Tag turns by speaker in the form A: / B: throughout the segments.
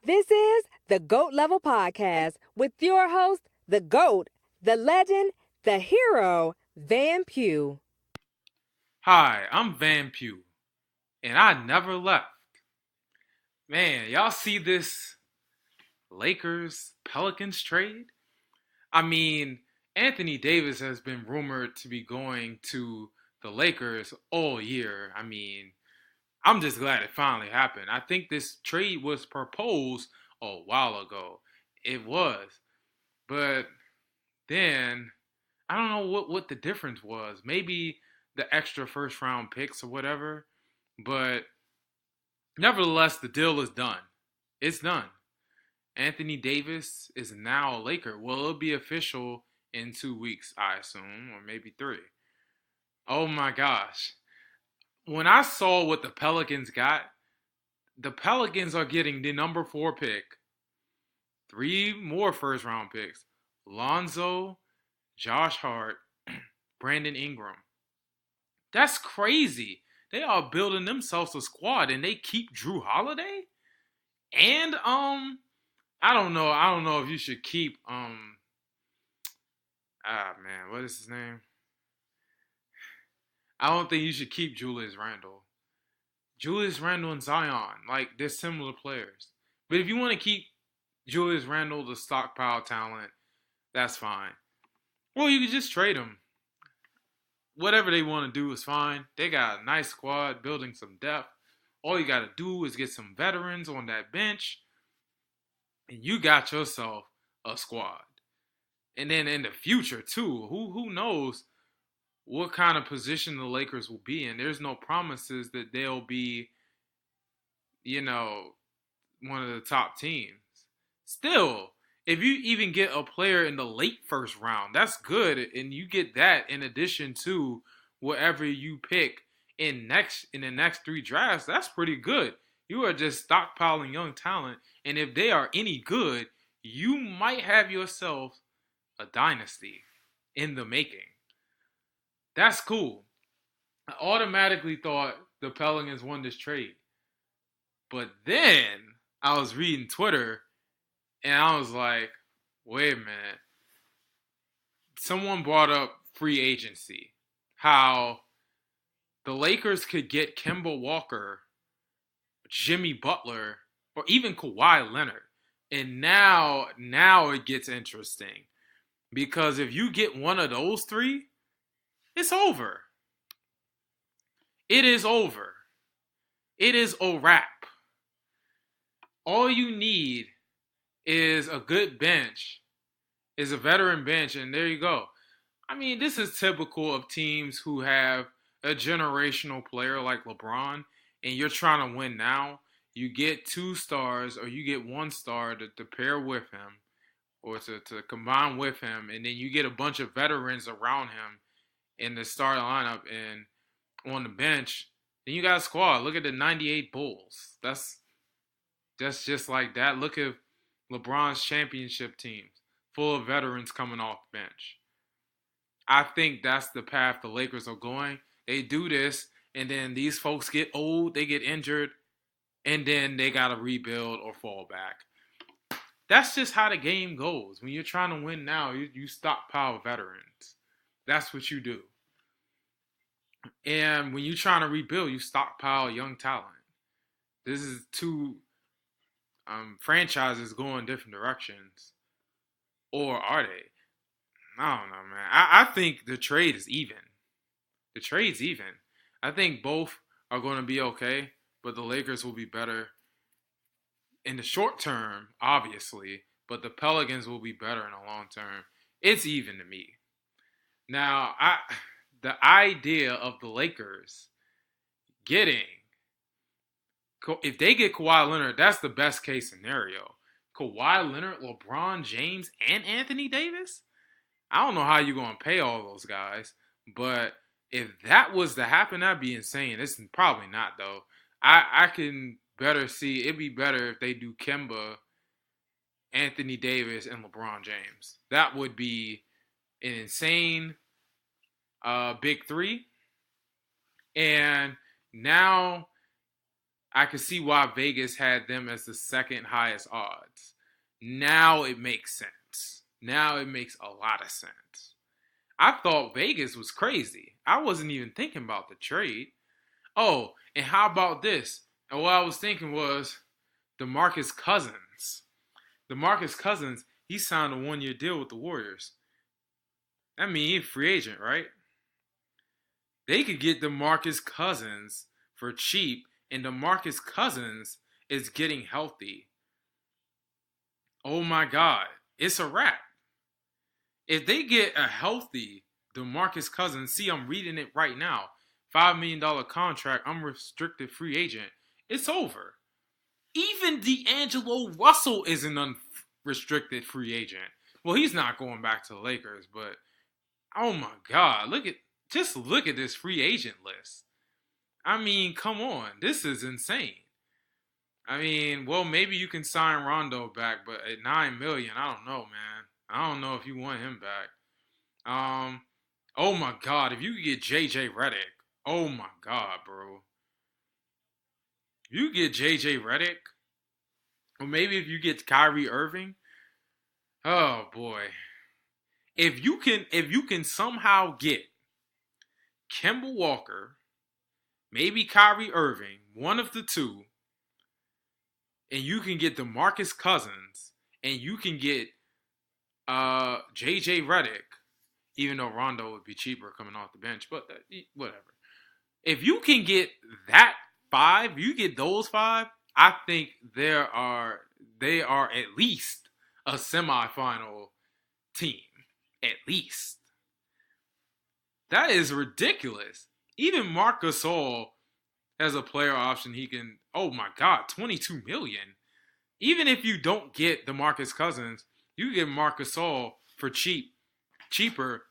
A: This is the GOAT Level Podcast with your host, the GOAT, the legend, the hero, Van Pugh.
B: Hi, I'm Van Pugh, and I never left. Man, y'all see this Lakers Pelicans trade? I mean, Anthony Davis has been rumored to be going to the Lakers all year. I'm just glad it finally happened. I think this trade was proposed a while ago. It was. But then I don't know what the difference was. Maybe the extra first round picks or whatever. But nevertheless, the deal is done. It's done. Anthony Davis is now a Laker. Well, it'll be official in 2 weeks, I assume, or maybe three. Oh my gosh. When I saw what the Pelicans got, the Pelicans are getting the number 4 pick, 3 more first round picks: Lonzo, Josh Hart, Brandon Ingram. That's crazy. They are building themselves a squad and they keep Drew Holiday? And I don't know. I don't know if you should keep what is his name? I don't think you should keep Julius Randle. Julius Randle and Zion, like they're similar players. But if you want to keep Julius Randle, the stockpile talent, that's fine. Well, you could just trade him. Whatever they want to do is fine. They got a nice squad, building some depth. All you got to do is get some veterans on that bench, and you got yourself a squad. And then in the future too, who knows what kind of position the Lakers will be in. There's no promises that they'll be, one of the top teams. Still, if you even get a player in the late first round, that's good, and you get that in addition to whatever you pick in the next 3 drafts. That's pretty good. You are just stockpiling young talent, and if they are any good, you might have yourself a dynasty in the making. That's cool. I automatically thought the Pelicans won this trade. But then I was reading Twitter and I was like, wait a minute. Someone brought up free agency. How the Lakers could get Kemba Walker, Jimmy Butler, or even Kawhi Leonard. And now it gets interesting. Because if you get one of those three, it's over. It is over. It is a wrap. All you need is a good bench, is a veteran bench, and there you go. I mean, this is typical of teams who have a generational player like LeBron, and you're trying to win now. You get 2 stars, or you get 1 star to pair with him, or to combine with him, and then you get a bunch of veterans around him in the starting lineup and on the bench. Then you got a squad. Look at the '98 Bulls. That's just like that. Look at LeBron's championship teams, full of veterans coming off the bench. I think that's the path the Lakers are going. They do this, and then these folks get old, they get injured, and then they got to rebuild or fall back. That's just how the game goes. When you're trying to win now, you stockpile veterans. That's what you do. And when you're trying to rebuild, you stockpile young talent. This is two franchises going different directions. Or are they? I don't know, man. I think the trade is even. The trade's even. I think both are going to be okay, but the Lakers will be better in the short term, obviously, but the Pelicans will be better in the long term. It's even to me. Now, the idea of the Lakers getting, if they get Kawhi Leonard, that's the best case scenario. Kawhi Leonard, LeBron James, and Anthony Davis? I don't know how you're going to pay all those guys, but if that was to happen, that'd be insane. It's probably not, though. I can better see, it'd be better if they do Kemba, Anthony Davis, and LeBron James. That would be an insane big three. And now I could see why Vegas had them as the second highest odds. Now it makes sense. Now it makes a lot of sense. I thought Vegas was crazy. I wasn't even thinking about the trade. Oh, and how about this? And what I was thinking was DeMarcus Cousins. DeMarcus Cousins, he signed a 1-year deal with the Warriors. I mean, he's a free agent, right? They could get DeMarcus Cousins for cheap, and DeMarcus Cousins is getting healthy. Oh my God, it's a wrap. If they get a healthy DeMarcus Cousins, see, I'm reading it right now, $5 million contract, unrestricted free agent, it's over. Even D'Angelo Russell is an unrestricted free agent. Well, he's not going back to the Lakers, but oh my God, look at this free agent list. I mean, come on, this is insane. I mean, well, maybe you can sign Rondo back, but at $9 million, I don't know, man. I don't know if you want him back. Oh my God, if you could get JJ Redick, oh my God, bro. You get JJ Redick, or maybe if you get Kyrie Irving, oh boy. If you can somehow get Kemba Walker, maybe Kyrie Irving, one of the two, and you can get DeMarcus Cousins, and you can get JJ Redick, even though Rondo would be cheaper coming off the bench, but whatever. If you can get that 5, you get those 5, I think they are at least a semifinal team. At least. That is ridiculous. Even Marc Gasol has a player option. He can, oh my God, $22 million. Even if you don't get DeMarcus Cousins, you get Marc Gasol for cheaper.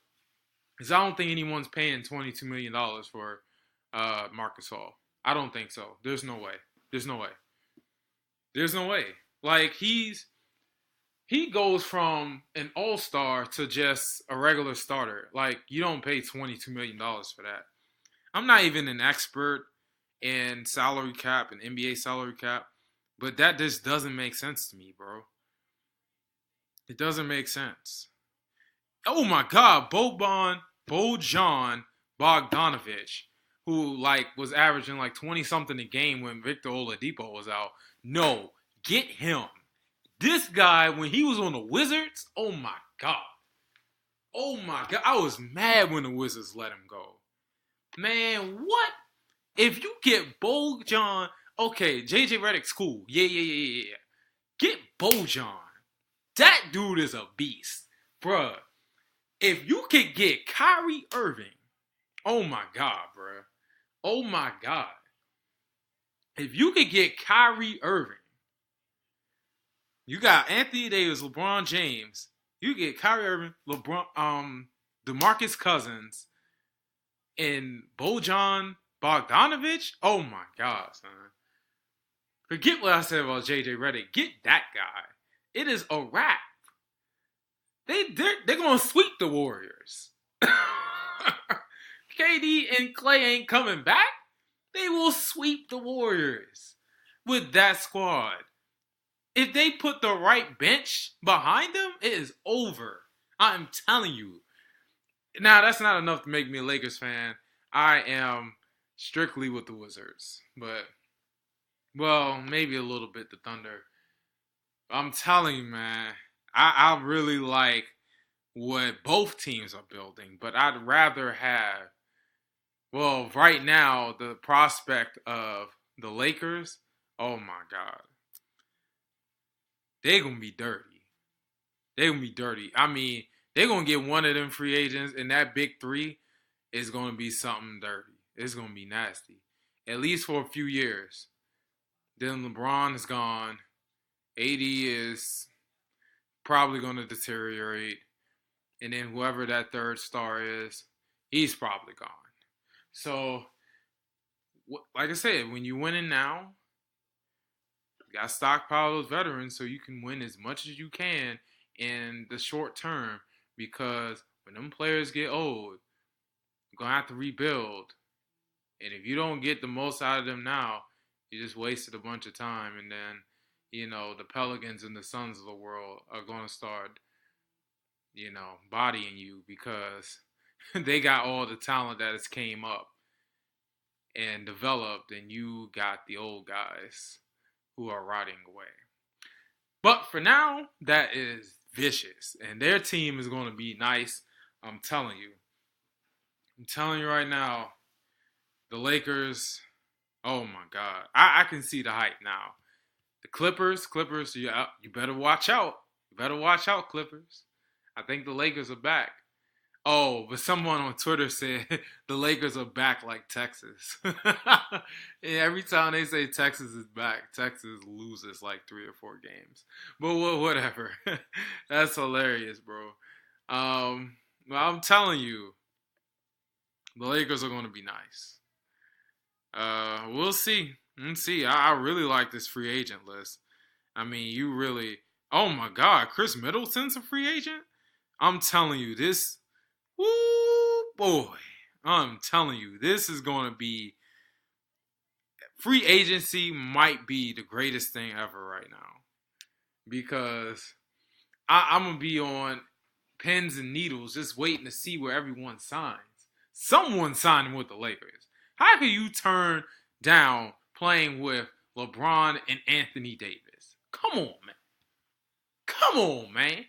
B: Because I don't think anyone's paying $22 million for Marc Gasol. I don't think so. There's no way. Like, he goes from an all-star to just a regular starter. Like, you don't pay $22 million for that. I'm not even an expert in salary cap and NBA salary cap, but that just doesn't make sense to me, bro. It doesn't make sense. Oh my God, Bojan Bogdanovic, who was averaging 20-something a game when Victor Oladipo was out. No, get him. This guy, when he was on the Wizards, oh my God. I was mad when the Wizards let him go. Man, what? If you get Bojan, okay, JJ Redick's cool. Yeah. Get Bojan. That dude is a beast. Bruh. If you could get Kyrie Irving, oh my God, bruh. Oh my God. If you could get Kyrie Irving, you got Anthony Davis, LeBron James. You get Kyrie Irving, DeMarcus Cousins, and Bojan Bogdanovic. Oh my God, son. Forget what I said about JJ Redick. Get that guy. It is a wrap. They're gonna sweep the Warriors. KD and Clay ain't coming back. They will sweep the Warriors with that squad. If they put the right bench behind them, it is over. I'm telling you. Now, that's not enough to make me a Lakers fan. I am strictly with the Wizards. But, well, maybe a little bit the Thunder. I'm telling you, man, I really like what both teams are building. But I'd rather have, well, right now, the prospect of the Lakers, oh my God. They're going to be dirty. I mean, they're going to get one of them free agents, and that big 3 is going to be something dirty. It's going to be nasty. At least for a few years. Then LeBron is gone. AD is probably going to deteriorate. And then whoever that third star is, he's probably gone. So, like I said, when you're winning now, you got to stockpile those veterans so you can win as much as you can in the short term, because when them players get old, you're going to have to rebuild. And if you don't get the most out of them now, You just wasted a bunch of time, and then, the Pelicans and the Suns of the world are going to start, bodying you because they got all the talent that has came up and developed, and you got the old guys who are rotting away. But for now, that is vicious, and their team is going to be nice. I'm telling you. I'm telling you right now, the Lakers, oh my God. I can see the hype now. The Clippers, you better watch out. You better watch out, Clippers. I think the Lakers are back. Oh, but someone on Twitter said the Lakers are back like Texas. Every time they say Texas is back, Texas loses like 3 or 4 games. But whatever. That's hilarious, bro. Well, I'm telling you, the Lakers are going to be nice. We'll see. Let's see. I really like this free agent list. I mean, you really... Oh, my God. Chris Middleton's a free agent? I'm telling you, this... Woo, boy. I'm telling you, this is going to be... Free agency might be the greatest thing ever right now. Because I'm going to be on pins and needles just waiting to see where everyone signs. Someone signing with the Lakers. How can you turn down playing with LeBron and Anthony Davis? Come on, man. Come on, man.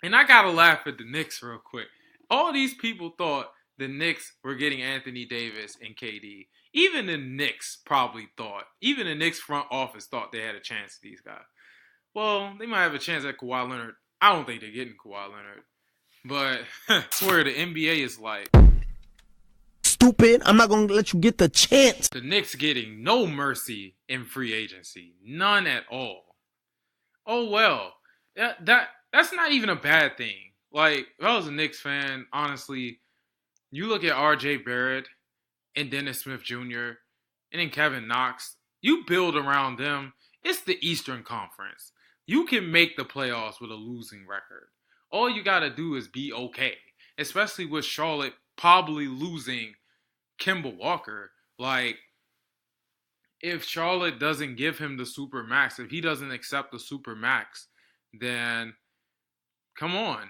B: And I gotta laugh at the Knicks real quick. All these people thought the Knicks were getting Anthony Davis and KD. Even the Knicks even the Knicks front office thought they had a chance at these guys. Well, they might have a chance at Kawhi Leonard. I don't think they're getting Kawhi Leonard. But I swear the NBA is like...
C: Stupid. I'm not going to let you get the chance.
B: The Knicks getting no mercy in free agency. None at all. Oh, well. That's not even a bad thing. Like, if I was a Knicks fan, honestly, you look at R.J. Barrett and Dennis Smith Jr. and then Kevin Knox. You build around them. It's the Eastern Conference. You can make the playoffs with a losing record. All you got to do is be okay. Especially with Charlotte probably losing Kemba Walker. Like, if Charlotte doesn't give him the super max, if he doesn't accept the super max, then come on.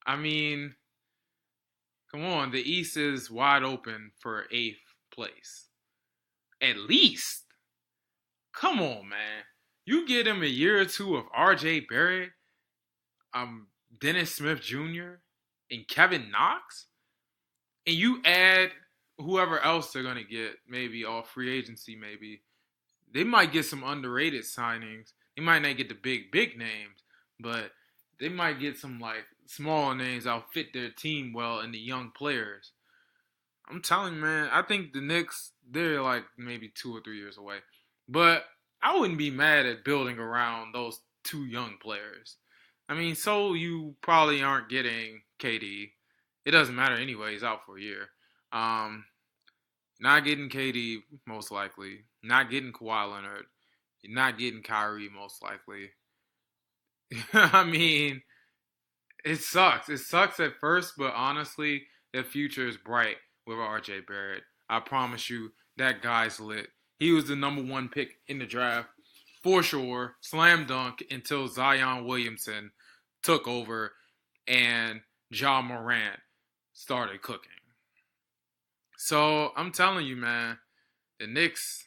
B: I mean, come on. The East is wide open for 8th place. At least. Come on, man. You get him a year or two of R.J. Barrett, Dennis Smith Jr., and Kevin Knox, and you add whoever else they're going to get, maybe off free agency, maybe. They might get some underrated signings. They might not get the big names, but they might get some, like, small names that'll fit their team well and the young players. I'm telling you, man, I think the Knicks, they're, like, maybe 2 or 3 years away. But I wouldn't be mad at building around those 2 young players. I mean, so you probably aren't getting KD. It doesn't matter anyway. He's out for a year. Not getting KD, most likely. Not getting Kawhi Leonard. You're not getting Kyrie, most likely. I mean, it sucks. It sucks at first, but honestly, the future is bright with R.J. Barrett. I promise you, that guy's lit. He was the number 1 pick in the draft. For sure, slam dunk until Zion Williamson took over and Ja Morant started cooking. So, I'm telling you, man, the Knicks,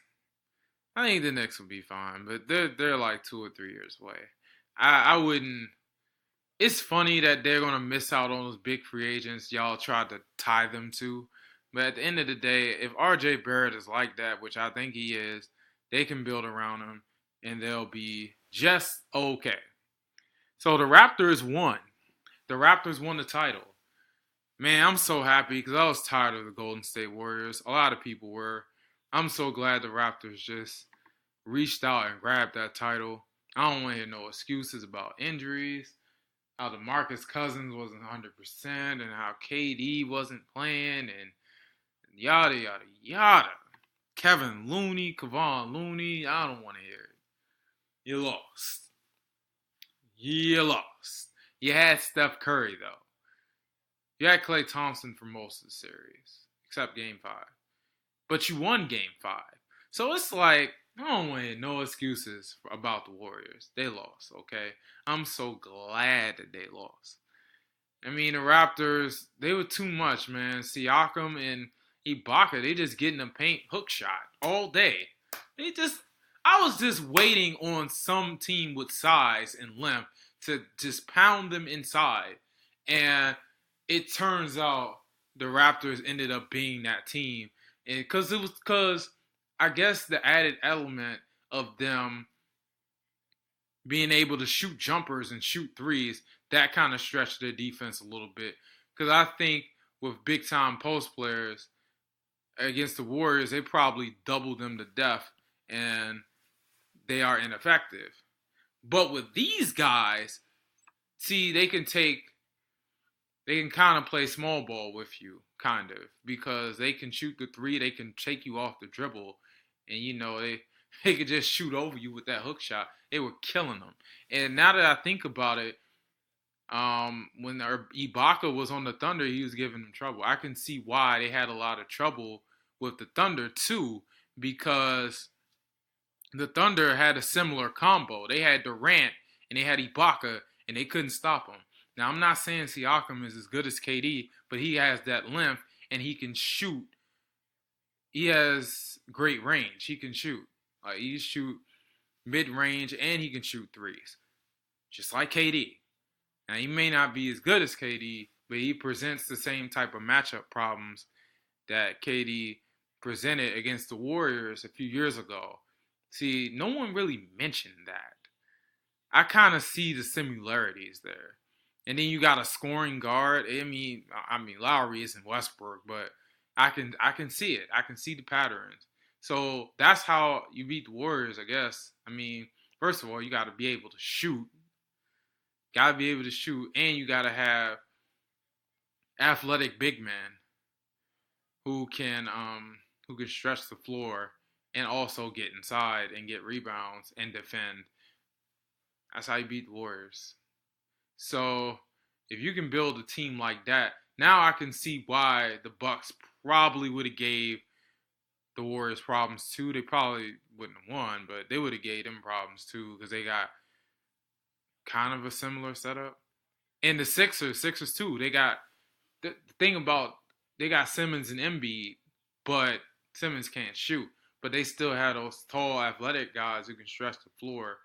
B: I think the Knicks will be fine, but they're like 2 or 3 years away. I wouldn't, it's funny that they're going to miss out on those big free agents y'all tried to tie them to, but at the end of the day, if R.J. Barrett is like that, which I think he is, they can build around him, and they'll be just okay. So the Raptors won. The Raptors won the title. Man, I'm so happy because I was tired of the Golden State Warriors. A lot of people were. I'm so glad the Raptors just reached out and grabbed that title. I don't want to hear no excuses about injuries, how DeMarcus Cousins wasn't 100%, and how KD wasn't playing, and yada, yada, yada. Kevin Looney, Kevon Looney, I don't want to hear it. You lost. You lost. You had Steph Curry, though. You had Klay Thompson for most of the series, except Game 5. But you won Game 5. So it's like, I don't want no excuses about the Warriors. They lost, okay? I'm so glad that they lost. I mean, the Raptors, they were too much, man. Siakam and Ibaka, they just get in the paint hook shot all day. I was just waiting on some team with size and length to just pound them inside. And it turns out the Raptors ended up being that team. And because I guess the added element of them being able to shoot jumpers and shoot threes, that kind of stretched their defense a little bit. Because I think with big time post players against the Warriors, they probably doubled them to death and they are ineffective. But with these guys, see, they can kind of play small ball with you, kind of, because they can shoot the three, they can take you off the dribble, and they could just shoot over you with that hook shot. They were killing them. And now that I think about it, when Ibaka was on the Thunder, he was giving them trouble. I can see why they had a lot of trouble with the Thunder too, because the Thunder had a similar combo. They had Durant and they had Ibaka, and they couldn't stop him. Now, I'm not saying Siakam is as good as KD, but he has that length and he can shoot. He has great range. He can shoot. He shoot mid-range and he can shoot threes, just like KD. Now, he may not be as good as KD, but he presents the same type of matchup problems that KD presented against the Warriors a few years ago. See, no one really mentioned that. I kind of see the similarities there. And then you got a scoring guard. I mean, Lowry isn't Westbrook, but I can see it. I can see the patterns. So that's how you beat the Warriors, I guess. I mean, first of all, you got to be able to shoot. Got to be able to shoot, and you got to have athletic big men who can stretch the floor and also get inside and get rebounds and defend. That's how you beat the Warriors. So if you can build a team like that, now I can see why the Bucks probably would have gave the Warriors problems too. They probably wouldn't have won, but they would have gave them problems too because they got kind of a similar setup. And the Sixers too. They got the thing about they got Simmons and Embiid, but Simmons can't shoot. But they still had those tall, athletic guys who can stretch the floor,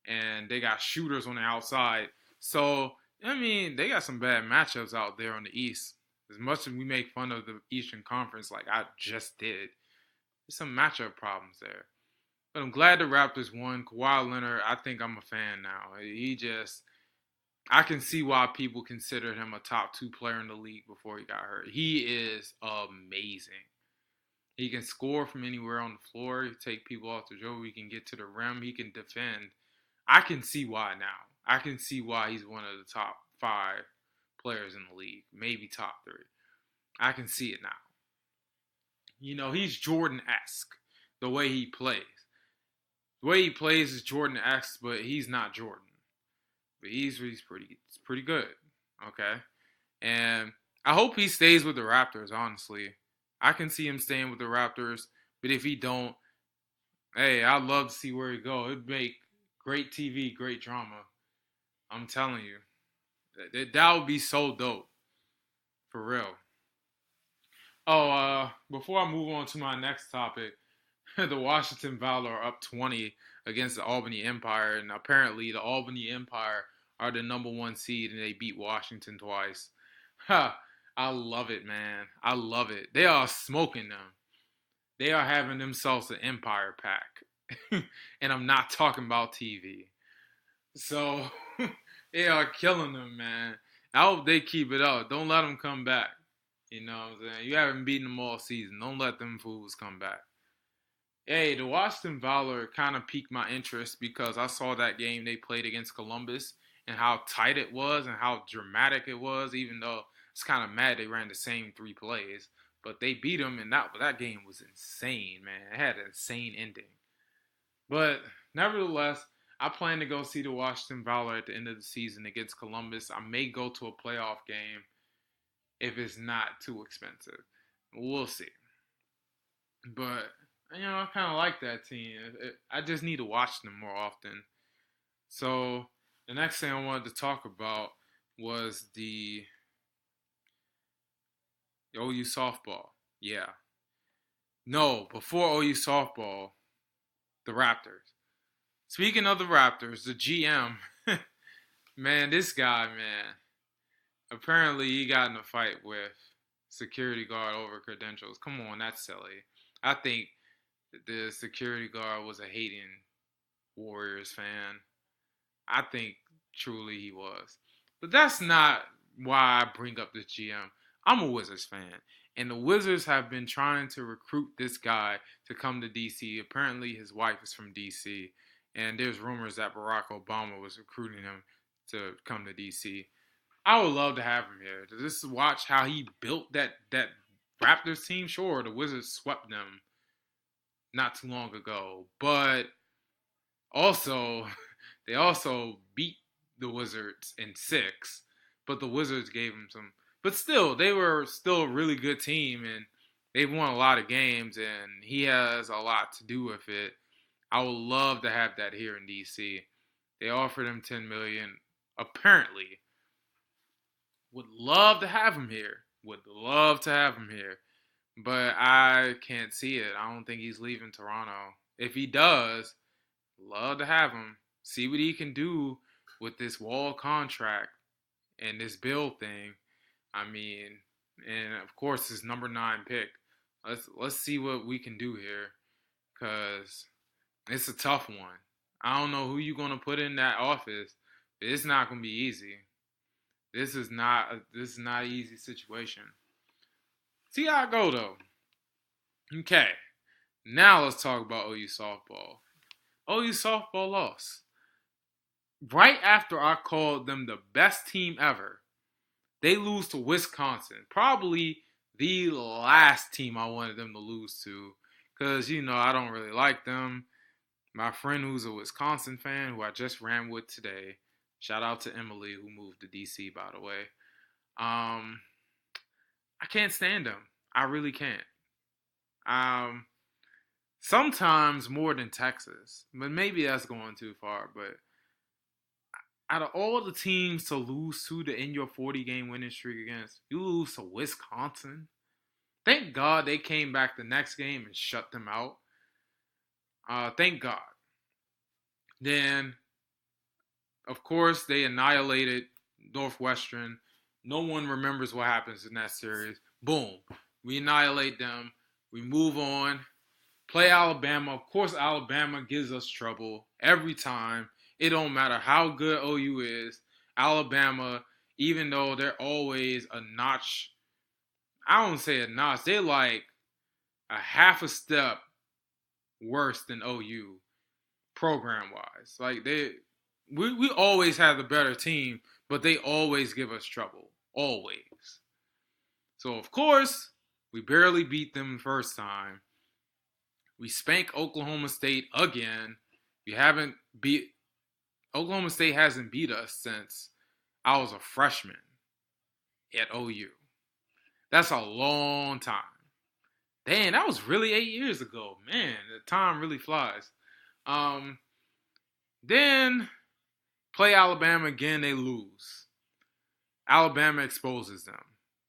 B: and they got shooters on the outside. So I mean, they got some bad matchups out there on the East. As much as we make fun of the Eastern Conference, like I just did, there's some matchup problems there. But I'm glad the Raptors won. Kawhi Leonard, I think I'm a fan now. I can see why people considered him a top 2 player in the league before he got hurt. He is amazing. He can score from anywhere on the floor. He can take people off the dribble. He can get to the rim. He can defend. I can see why now. I can see why he's one of the top 5 players in the league. Maybe top 3. I can see it now. You know, he's Jordan-esque, the way he plays. The way he plays is Jordan-esque, but he's not Jordan. But he's pretty good, okay? And I hope he stays with the Raptors, honestly. I can see him staying with the Raptors, but if he don't, hey, I'd love to see where he go. It'd make great TV, great drama. I'm telling you. That would be so dope. For real. Oh, before I move on to my next topic, the Washington Valor are up 20 against the Albany Empire, and apparently the Albany Empire are the number 1 seed, and they beat Washington twice. Ha! I love it, man. I love it. They are smoking them. They are having themselves an Empire pack. And I'm not talking about TV. So, they are killing them, man. I hope they keep it up. Don't let them come back. You know what I'm saying? You haven't beaten them all season. Don't let them fools come back. Hey, the Washington Valor kind of piqued my interest because I saw that game they played against Columbus and how tight it was and how dramatic it was, even though it's kind of mad they ran the same 3 plays. But they beat them, and that game was insane, man. It had an insane ending. But nevertheless, I plan to go see the Washington Valor at the end of the season against Columbus. I may go to a playoff game if it's not too expensive. We'll see. But, I kind of like that team. I just need to watch them more often. So the next thing I wanted to talk about was the OU softball. Yeah. No, before OU softball, the Raptors. Speaking of the Raptors, the GM, man, this guy, man, apparently he got in a fight with security guard over credentials. Come on, that's silly. I think the security guard was a hating Warriors fan. I think truly he was. But that's not why I bring up this GM. I'm a Wizards fan. And the Wizards have been trying to recruit this guy to come to DC. Apparently his wife is from DC. And there's rumors that Barack Obama was recruiting him to come to DC. I would love to have him here. To just watch how he built that Raptors team. Sure, the Wizards swept them not too long ago. But also, they also beat the Wizards in 6. But the Wizards gave them some. But still, they were still a really good team. And they've won a lot of games. And he has a lot to do with it. I would love to have that here in DC. They offered him $10 million. Apparently, would love to have him here. Would love to have him here. But I can't see it. I don't think he's leaving Toronto. If he does, love to have him. See what he can do with this Wall contract and this Bill thing. I mean, and of course his number 9 pick. Let's see what we can do here, because it's a tough one. I don't know who you're gonna put in that office, but it's not gonna be easy. This is not an easy situation. See how I go though. Okay, now let's talk about OU softball. OU softball lost right after I called them the best team ever. They lose to Wisconsin, probably the last team I wanted them to lose to, because I don't really like them. My friend who's a Wisconsin fan, who I just ran with today, shout out to Emily, who moved to DC, by the way. I can't stand them. I really can't. Sometimes more than Texas, but maybe that's going too far. But out of all the teams to lose to in your 40-game winning streak against, you lose to Wisconsin. Thank God they came back the next game and shut them out. Thank God. Then, of course, they annihilated Northwestern. No one remembers what happens in that series. Boom. We annihilate them. We move on. Play Alabama. Of course, Alabama gives us trouble every time. It don't matter how good OU is. Alabama, even though they're always a notch, I don't say a notch, they're like a half a step worse than OU program-wise. Like we always have the better team, but they always give us trouble. Always. So, of course, we barely beat them the first time. We spank Oklahoma State again. Oklahoma State hasn't beat us since I was a freshman at OU. That's a long time. Damn, that was really 8 years ago. Man, the time really flies. Then play Alabama again, they lose. Alabama exposes them.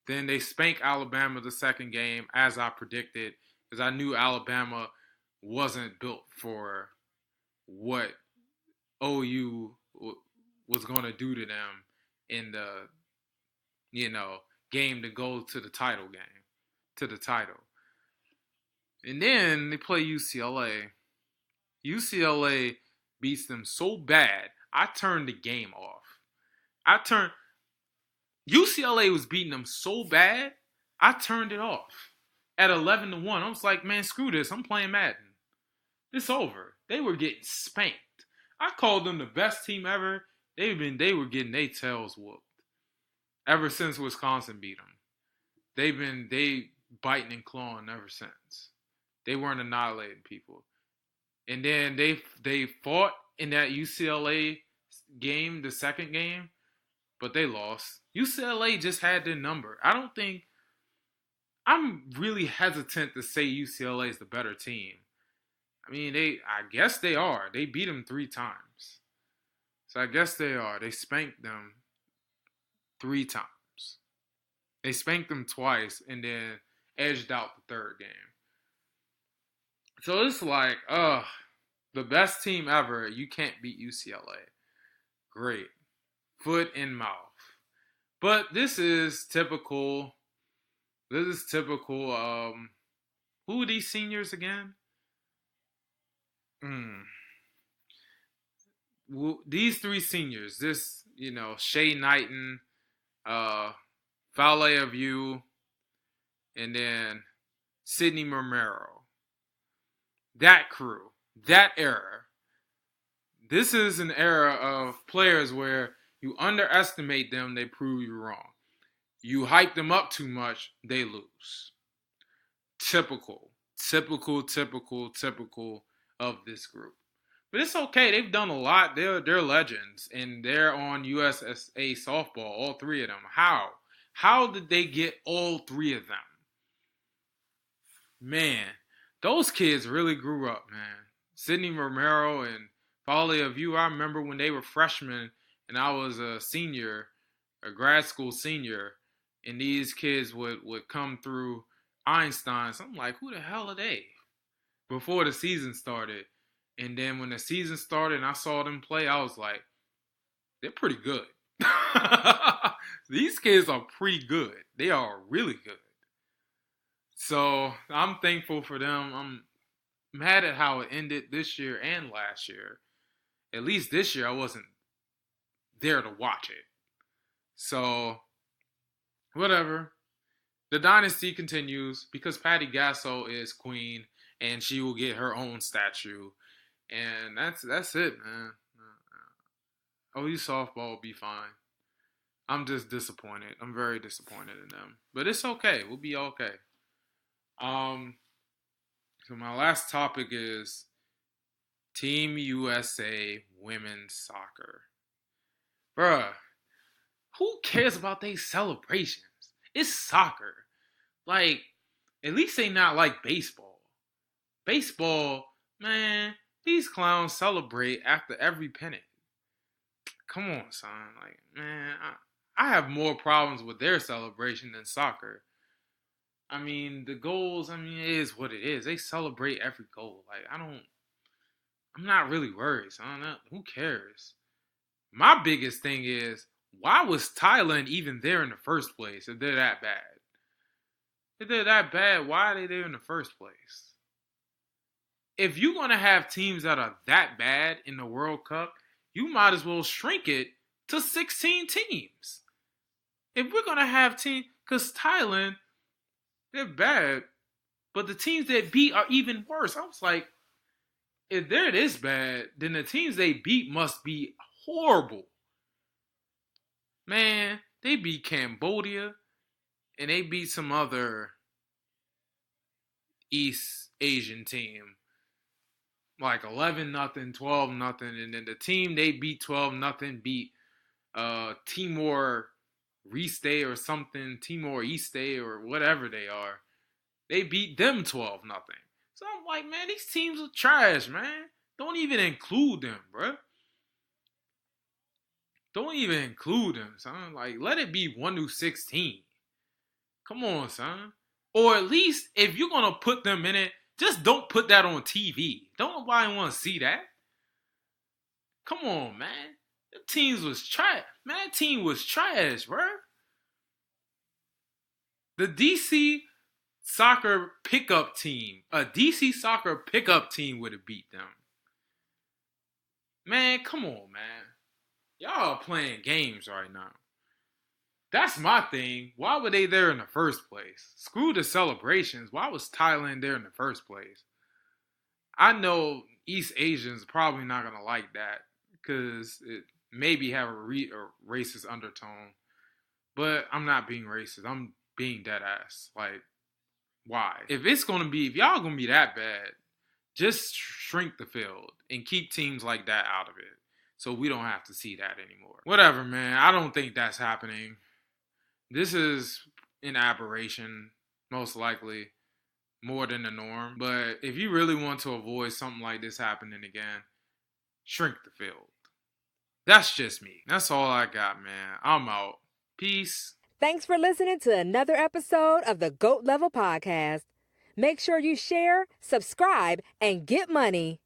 B: Then they spank Alabama the second game, as I predicted, because I knew Alabama wasn't built for what OU was going to do to them in the, game to go to the title game, to the title. And then they play UCLA. UCLA beats them so bad, I turned the game off. UCLA was beating them so bad, I turned it off at 11-1. I was like, man, screw this. I'm playing Madden. It's over. They were getting spanked. I called them the best team ever. They were getting their tails whooped ever since Wisconsin beat them. They biting and clawing ever since. They weren't annihilating people. And then they fought in that UCLA game, the second game, but they lost. UCLA just had their number. I'm really hesitant to say UCLA is the better team. I mean, I guess they are. They beat them 3 times. So I guess they are. They spanked them 3 times. They spanked them twice and then edged out the third game. So it's like, the best team ever. You can't beat UCLA. Great. Foot in mouth. But this is typical. Who are these seniors again? These 3 seniors. Shay Knighton, Valet of You, and then Sidney Romero. That crew. That era. This is an era of players where you underestimate them, they prove you wrong. You hype them up too much, they lose. Typical of this group. But it's okay. They've done a lot. They're legends, and they're on USSA softball, all 3 of them. How? How did they get all 3 of them? Man, those kids really grew up, man. Sidney Romero and Folly of You, I remember when they were freshmen and I was a senior, a grad school senior, and these kids would come through Einstein. So I'm like, who the hell are they? Before the season started. And then when the season started and I saw them play, I was like, they're pretty good. These kids are pretty good. They are really good. So I'm thankful for them. I'm mad at how it ended this year and last year. At least this year I wasn't there to watch it. So, whatever. The dynasty continues because Patty Gasso is queen and she will get her own statue. And that's it, man. OU softball will be fine. I'm just disappointed. I'm very disappointed in them. But it's okay. We'll be okay. So my last topic is Team USA women's soccer. Bruh, who cares about these celebrations? It's soccer. Like, at least they not like baseball. Baseball, man, these clowns celebrate after every pennant. Come on, son. Like, man, I have more problems with their celebration than soccer. I mean, the goals, it is what it is. They celebrate every goal. Like, I'm not really worried, son. Who cares? My biggest thing is, why was Thailand even there in the first place if they're that bad? If they're that bad, why are they there in the first place? If you're going to have teams that are that bad in the World Cup, you might as well shrink it to 16 teams. If we're going to have teams, because Thailand, they're bad, but the teams they beat are even worse. I was like, if they're this bad, then the teams they beat must be horrible. Man, they beat Cambodia, and they beat some other East Asian team. Like 11-0, 12-0, and then the team they beat 12-0 beat Timor Reste or something, Timor Este or whatever they are. They beat them 12-0. So I'm like, man, these teams are trash, man. Don't even include them, bro. Don't even include them, son. Like, let it be 1-16. Come on, son. Or at least, if you're going to put them in it, just don't put that on TV. Don't nobody want to see that. Come on, man. The teams was trash. Man, that team was trash, bro. The DC soccer pickup team, a DC soccer pickup team would have beat them. Man, come on, man. Y'all are playing games right now. That's my thing. Why were they there in the first place? Screw the celebrations. Why was Thailand there in the first place? I know East Asians are probably not going to like that because it maybe have a racist undertone. But I'm not being racist. I'm being dead ass. Like, why? If y'all going to be that bad, just shrink the field and keep teams like that out of it so we don't have to see that anymore. Whatever, man. I don't think that's happening. This is an aberration, most likely. more than the norm. But if you really want to avoid something like this happening again, shrink the field. That's just me. That's all I got, man. I'm out. Peace.
A: Thanks for listening to another episode of the GOAT Level Podcast. Make sure you share, subscribe, and get money.